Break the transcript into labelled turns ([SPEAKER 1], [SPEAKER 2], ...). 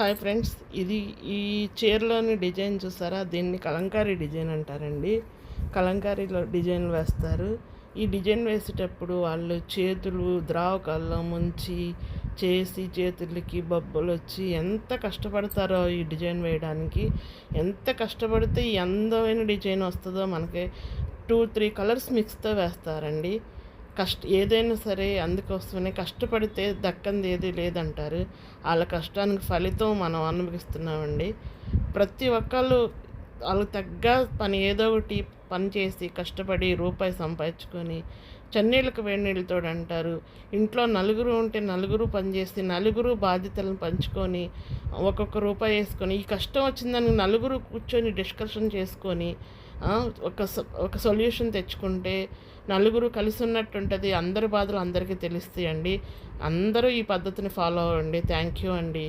[SPEAKER 1] Hi friends, ఈ చీరలోని design చూసారా? దీన్ని కలంకారీ డిజైన్ అంటారండి. కలంకారీలో డిజైన్ వేస్తారు. ఈ డిజైన్ వేసేటప్పుడు వాళ్ళు చేతులు ద్రావకాల్లో ముంచి చేసి చేతులకి బొబ్బలు వచ్చి ఎంత కష్టపడతారో ఈ డిజైన్ వేయడానికి. ఎంత కష్టపడితే ఈ అందమైన డిజైన్ వస్తుందో మనకి 2-3 కలర్స్ మిక్స్తో వేస్తారండి. ఏదైనా సరే అందుకోసమనే కష్టపడితే దక్కంది ఏది లేదంటారు. వాళ్ళ కష్టానికి ఫలితం మనం అనుభవిస్తున్నామండి. ప్రతి ఒక్కళ్ళు వాళ్ళకి తగ్గ పని ఏదో ఒకటి పని చేసి కష్టపడి రూపాయి సంపాదించుకొని చన్నీళ్ళకి వేడి నీళ్ళతో అంటారు. ఇంట్లో నలుగురు ఉంటే నలుగురు పనిచేసి నలుగురు బాధ్యతలను పంచుకొని ఒక్కొక్క రూపాయి వేసుకొని ఈ కష్టం వచ్చిందని నలుగురు కూర్చొని డిస్కషన్ చేసుకొని ఒక సొల్యూషన్ తెచ్చుకుంటే నలుగురు కలిసి ఉన్నట్టు ఉంటుంది. అందరి బాధలు అందరికీ తెలుస్తాయండి. అందరూ ఈ పద్ధతిని ఫాలో అవ్వండి. థ్యాంక్ యూ అండి.